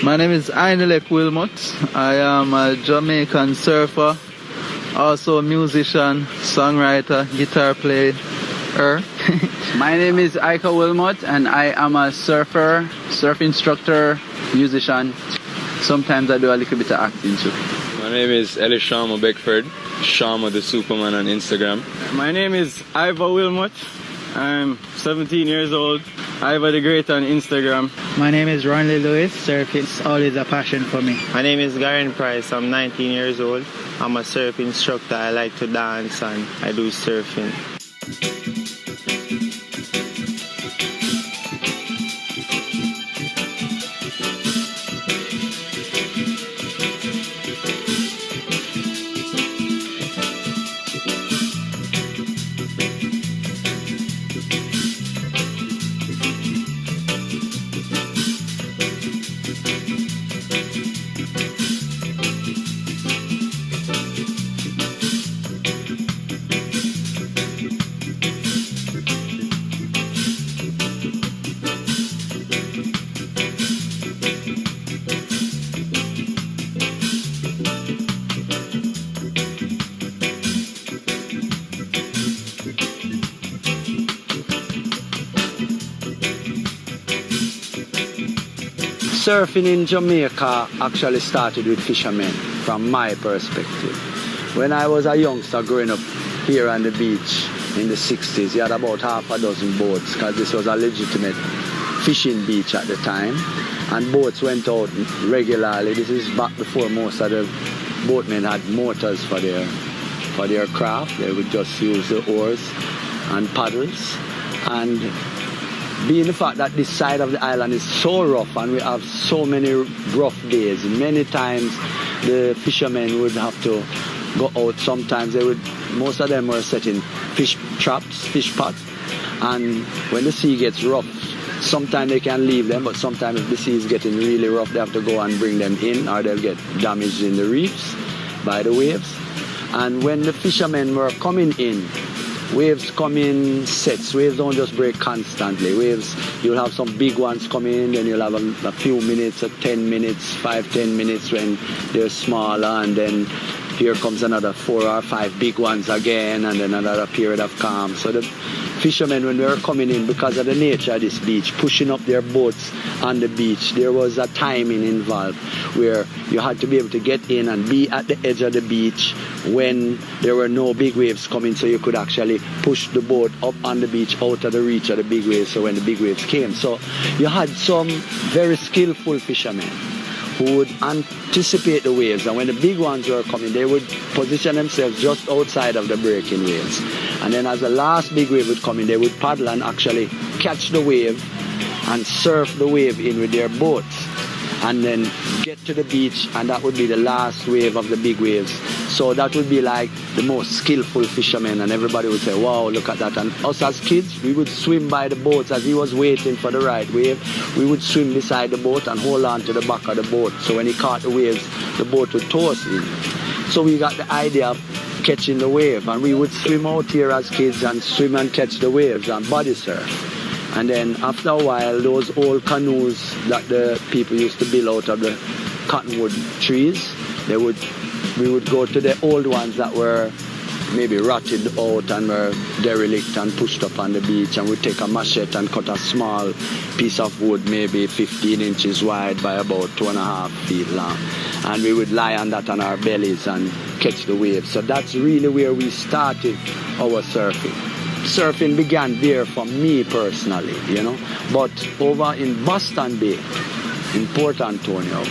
My name is Ainelek Wilmot. I am a Jamaican surfer, also a musician, songwriter, guitar player. My name is Aika Wilmot and I am a surfer, surf instructor, musician. Sometimes I do a little bit of acting too. My name is Eli Sharma Beckford, Sharma the Superman on Instagram. My name is Iva Wilmot. I'm 17 years old. Iva the Great on Instagram. My name is Ronley Lewis. Surfing is always a passion for me. My name is Garen Price. I'm 19 years old. I'm a surf instructor. I like to dance and I do surfing. Surfing in Jamaica actually started with fishermen, from my perspective. When I was a youngster growing up here on the beach in the 60s, you had about half a dozen boats because this was a legitimate fishing beach at the time. And boats went out regularly. This is back before most of the boatmen had motors for their craft. They would just use the oars and paddles. And being the fact that this side of the island is so rough and we have so many rough days, many times the fishermen would have to go out. Sometimes most of them were setting fish traps, fish pots, and when the sea gets rough, sometimes they can leave them, but sometimes if the sea is getting really rough, they have to go and bring them in or they'll get damaged in the reefs by the waves. And when the fishermen were coming in, waves come in sets. Waves don't just break constantly. Waves, you'll have some big ones come in, then you'll have a few minutes, 10 minutes, 5-10 minutes when they're smaller, and then here comes another 4 or 5 big ones again, and then another period of calm. So the fishermen, when they were coming in, because of the nature of this beach, pushing up their boats on the beach, there was a timing involved where you had to be able to get in and be at the edge of the beach when there were no big waves coming, so you could actually push the boat up on the beach out of the reach of the big waves, so when the big waves came. So you had some very skillful fishermen who would anticipate the waves, and when the big ones were coming, they would position themselves just outside of the breaking waves. And then as the last big wave would come in, they would paddle and actually catch the wave and surf the wave in with their boats, and then get to the beach, and that would be the last wave of the big waves. So that would be like the most skillful fishermen, and everybody would say, wow, look at that. And us as kids, we would swim by the boats as he was waiting for the right wave. We would swim beside the boat and hold on to the back of the boat, so when he caught the waves, the boat would tow us in. So we got the idea of catching the wave, and we would swim out here as kids and swim and catch the waves and body surf. And then after a while, those old canoes that the people used to build out of the cottonwood trees, we would go to the old ones that were maybe rotted out and were derelict and pushed up on the beach, and we'd take a machete and cut a small piece of wood, maybe 15 inches wide by about 2.5 feet long. And we would lie on that on our bellies and catch the waves. So that's really where we started our surfing. Surfing began there for me personally, but over in Boston Bay, in Port Antonio,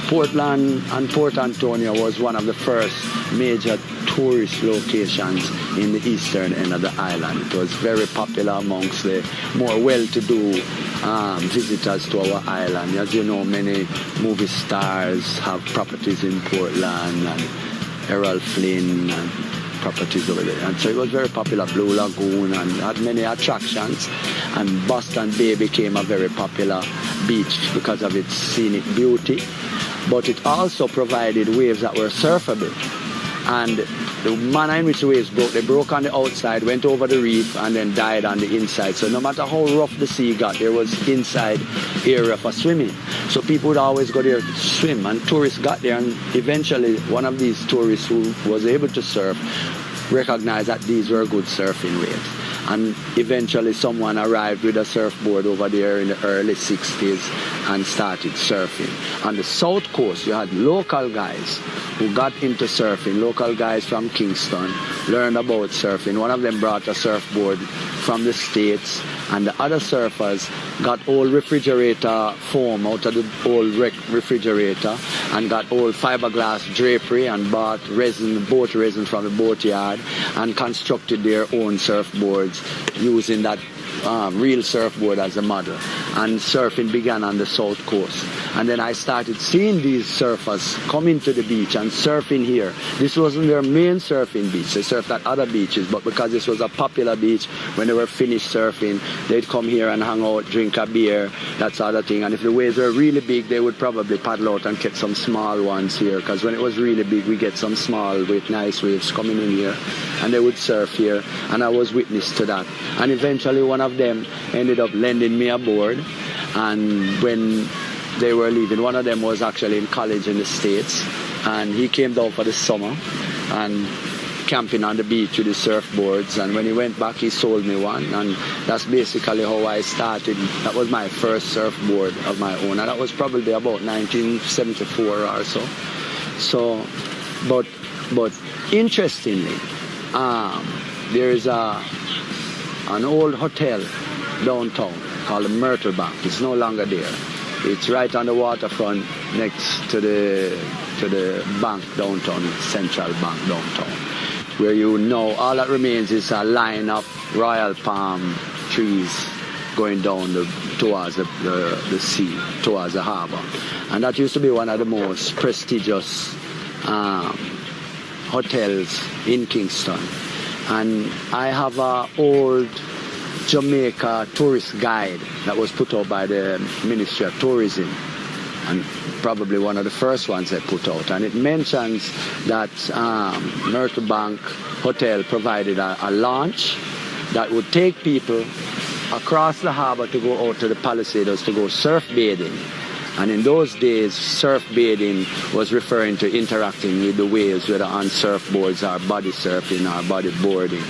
Portland and Port Antonio was one of the first major tourist locations in the eastern end of the island. It was very popular amongst the more well-to-do visitors to our island. As you know, many movie stars have properties in Portland, and Errol Flynn and properties over there. And so it was very popular, Blue Lagoon, and had many attractions. And Boston Bay became a very popular beach because of its scenic beauty. But it also provided waves that were surfable. And the manner in which the waves broke, they broke on the outside, went over the reef, and then died on the inside. So no matter how rough the sea got, there was inside area for swimming. So people would always go there to swim, and tourists got there, and eventually one of these tourists who was able to surf recognized that these were good surfing waves. And eventually someone arrived with a surfboard over there in the early 60s and started surfing. On the south coast, you had local guys who got into surfing, local guys from Kingston, learned about surfing. One of them brought a surfboard from the States, and the other surfers got old refrigerator foam out of the old refrigerator and got old fiberglass drapery and bought resin, boat resin from the boat yard, and constructed their own surfboards using that real surfboard as a model. And surfing began on the south coast. And then I started seeing these surfers come into the beach and surfing here. This wasn't their main surfing beach. They surfed at other beaches, but because this was a popular beach, when they were finished surfing, they'd come here and hang out, drink a beer, that sort of thing. And if the waves were really big, they would probably paddle out and catch some small ones here, because when it was really big, we get some small with nice waves coming in here, and they would surf here, and I was witness to that. And eventually one of them ended up lending me a board, and when they were leaving, one of them was actually in college in the States, and he came down for the summer and camping on the beach with the surfboards, and when he went back he sold me one, and that's basically how I started. That was my first surfboard of my own, and that was probably about 1974 or so. But interestingly, there is an old hotel downtown called the Myrtle Bank. It's no longer there. It's right on the waterfront next to the bank downtown, Central Bank downtown, where you know all that remains is a line of royal palm trees going down towards the sea, towards the harbor. And that used to be one of the most prestigious hotels in Kingston. And I have an old Jamaica tourist guide that was put out by the Ministry of Tourism, and probably one of the first ones they put out, and it mentions that Myrtle Bank Hotel provided a launch that would take people across the harbor to go out to the Palisades to go surf bathing. And in those days, surf bathing was referring to interacting with the waves, whether on surfboards or body surfing or body boarding.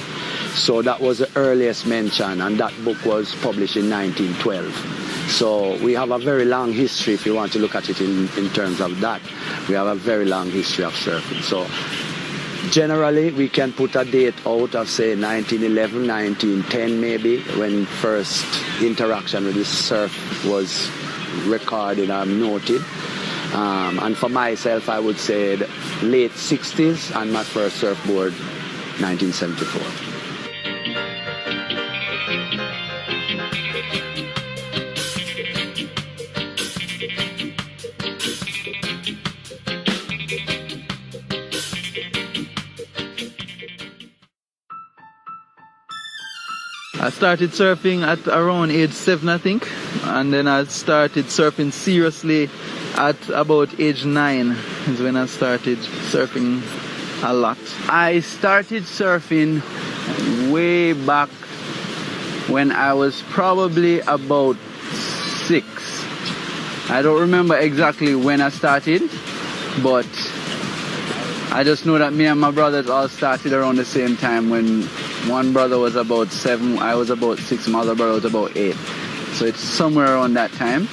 So that was the earliest mention, and that book was published in 1912. So we have a very long history, if you want to look at it in terms of that. We have a very long history of surfing. So generally, we can put a date out of, say, 1911, 1910 maybe, when first interaction with the surf was recorded or noted. And for myself, I would say the late 60s, and my first surfboard, 1974. I started surfing at around age 7, I think, and then I started surfing seriously at about age 9 is when I started surfing a lot. I started surfing way back when I was probably about 6. I don't remember exactly when I started, but I just know that me and my brothers all started around the same time. When one brother was about 7, I was about 6, my other brother was about 8. So it's somewhere around that time,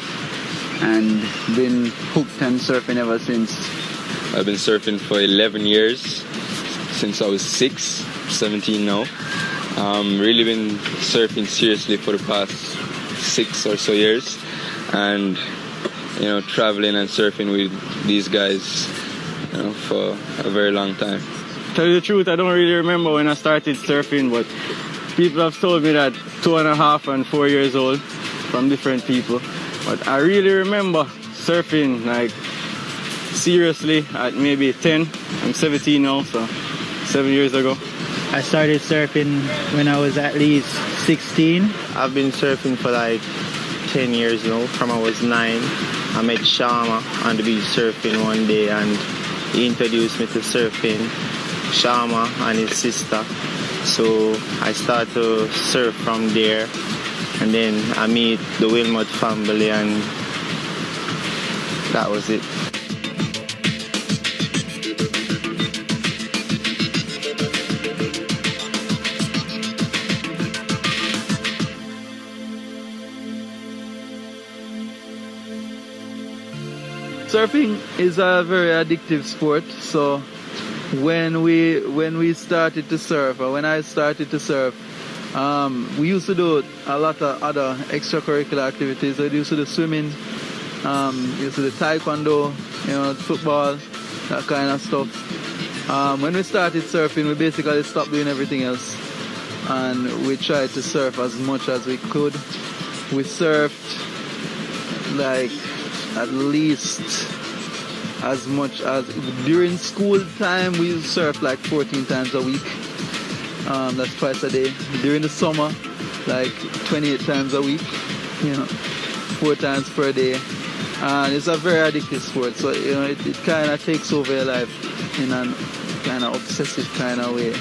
and been hooked and surfing ever since. I've been surfing for 11 years, since I was 6, 17 now. Really been surfing seriously for the past 6 or so years, and traveling and surfing with these guys for a very long time. Tell you the truth, I don't really remember when I started surfing, but people have told me that 2.5 and 4 years old from different people. But I really remember surfing like seriously at maybe 10. I'm 17 now, so 7 years ago. I started surfing when I was at least 16. I've been surfing for like 10 years now, from I was 9. I met Shama on the beach surfing one day, and he introduced me to surfing. Shama and his sister. So I start to surf from there, and then I meet the Wilmot family, and that was it. Surfing is a very addictive sport, so when we started to surf, or when I started to surf, we used to do a lot of other extracurricular activities. We used to do swimming, used to do taekwondo, football, that kind of stuff. When we started surfing, we basically stopped doing everything else, and we tried to surf as much as we could. We surfed like at least as much as during school time. We used to surf like 14 times a week. That's twice a day. During the summer, like 28 times a week, 4 times per day. And it's a very addictive sport, so it kind of takes over your life in a kind of obsessive kind of way.